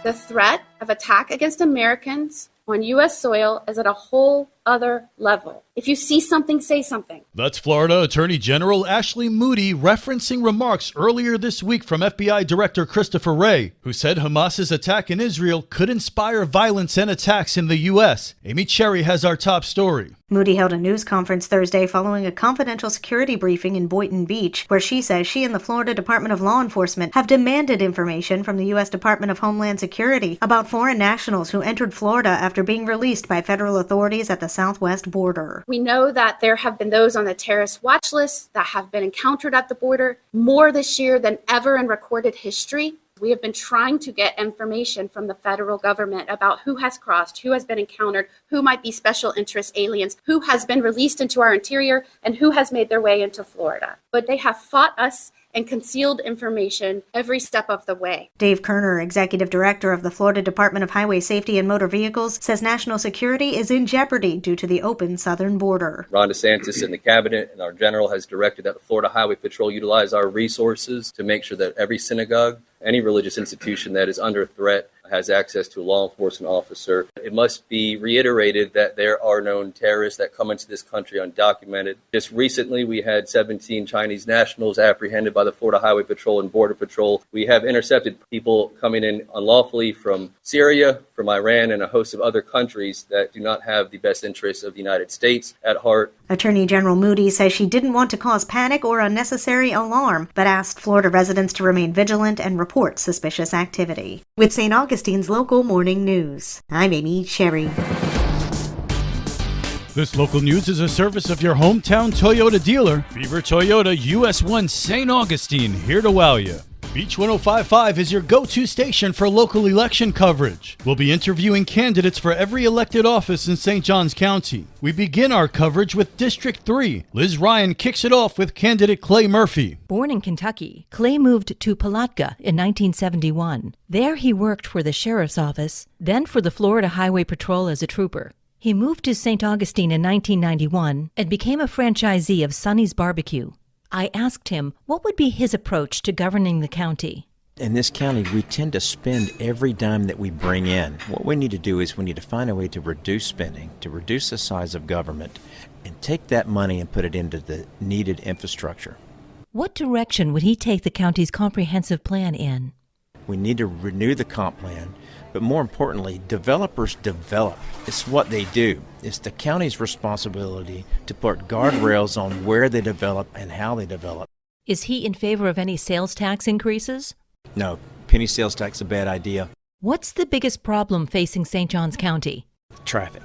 The threat of attack against Americans on U.S. soil is at a whole other level. If you see something, say something. That's Florida Attorney General Ashley Moody referencing remarks earlier this week from FBI Director Christopher Wray, who said Hamas's attack in Israel could inspire violence and attacks in the U.S. Amy Cherry has our top story. Moody held a news conference Thursday following a confidential security briefing in Boynton Beach, where she says she and the Florida Department of Law Enforcement have demanded information from the U.S. Department of Homeland Security about foreign nationals who entered Florida after being released by federal authorities at the southwest border. We know that there have been those on the terrorist watch list that have been encountered at the border more this year than ever in recorded history. We have been trying to get information from the federal government about who has crossed, who has been encountered, who might be special interest aliens, who has been released into our interior, and who has made their way into Florida. But they have fought us and concealed information every step of the way. Dave Kerner, Executive Director of the Florida Department of Highway Safety and Motor Vehicles, says national security is in jeopardy due to the open southern border. Ron DeSantis and the cabinet and our general has directed that the Florida Highway Patrol utilize our resources to make sure that every synagogue, any religious institution that is under threat, has access to a law enforcement officer. It must be reiterated that there are known terrorists that come into this country undocumented. Just recently, we had 17 Chinese nationals apprehended by the Florida Highway Patrol and Border Patrol. We have intercepted people coming in unlawfully from Syria, from Iran, and a host of other countries that do not have the best interests of the United States at heart. Attorney General Moody says she didn't want to cause panic or unnecessary alarm, but asked Florida residents to remain vigilant and report suspicious activity. With St. Augustine's local morning news, I'm Amy Cherry. This local news is a service of your hometown Toyota dealer, Beaver Toyota US 1 St. Augustine, here to wow you. Beach 1055 is your go-to station for local election coverage. We'll be interviewing candidates for every elected office in St. Johns County. We begin our coverage with District 3. Liz Ryan kicks it off with candidate Clay Murphy. Born in Kentucky, Clay moved to Palatka in 1971. There he worked for the sheriff's office, then for the Florida Highway Patrol as a trooper. He moved to St. Augustine in 1991 and became a franchisee of Sonny's Barbecue. I asked him what would be his approach to governing the county. In this county, we tend to spend every dime that we bring in. What we need to do is we need to find a way to reduce spending, to reduce the size of government, and take that money and put it into the needed infrastructure. What direction would he take the county's comprehensive plan in? We need to renew the comp plan, but more importantly, developers develop. It's what they do. It's the county's responsibility to put guardrails on where they develop and how they develop. Is he in favor of any sales tax increases? No, penny sales tax is a bad idea. What's the biggest problem facing St. Johns County? Traffic.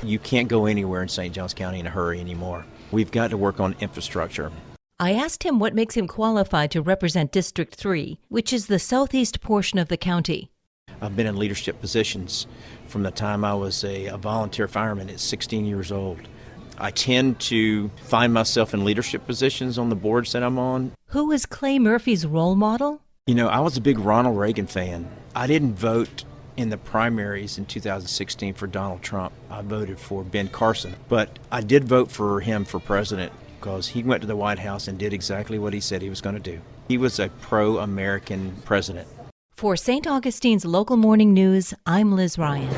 You can't go anywhere in St. Johns County in a hurry anymore. We've got to work on infrastructure. I asked him what makes him qualified to represent District 3, which is the southeast portion of the county. I've been in leadership positions from the time I was a volunteer fireman at 16 years old. I tend to find myself in leadership positions on the boards that I'm on. Who is Clay Murphy's role model? You know, I was a big Ronald Reagan fan. I didn't vote in the primaries in 2016 for Donald Trump. I voted for Ben Carson, but I did vote for him for president because he went to the White House and did exactly what he said he was going to do. He was a pro-American president. For St. Augustine's local morning news, I'm Liz Ryan.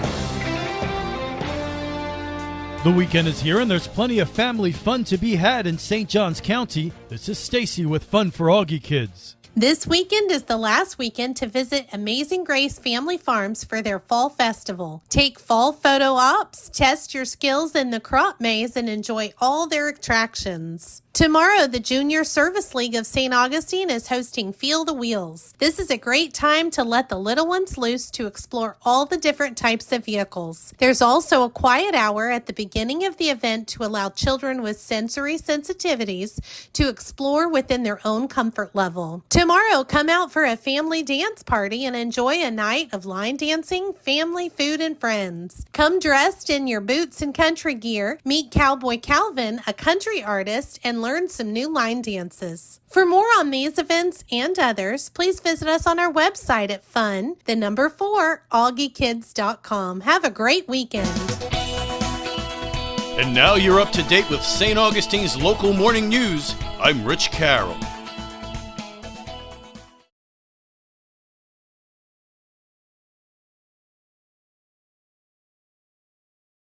The weekend is here and there's plenty of family fun to be had in St. Johns County. This is Stacy with Fun for Augie Kids. This weekend is the last weekend to visit Amazing Grace Family Farms for their fall festival. Take fall photo ops, test your skills in the crop maze, and enjoy all their attractions. Tomorrow, the Junior Service League of St. Augustine is hosting Feel the Wheels. This is a great time to let the little ones loose to explore all the different types of vehicles. There's also a quiet hour at the beginning of the event to allow children with sensory sensitivities to explore within their own comfort level. Tomorrow, come out for a family dance party and enjoy a night of line dancing, family, food, and friends. Come dressed in your boots and country gear, meet Cowboy Calvin, a country artist, and learn some new line dances. For more on these events and others, please visit us on our website at fun4augiekids.com. Have a great weekend. And now you're up to date with St. Augustine's local morning news. I'm Rich Carroll.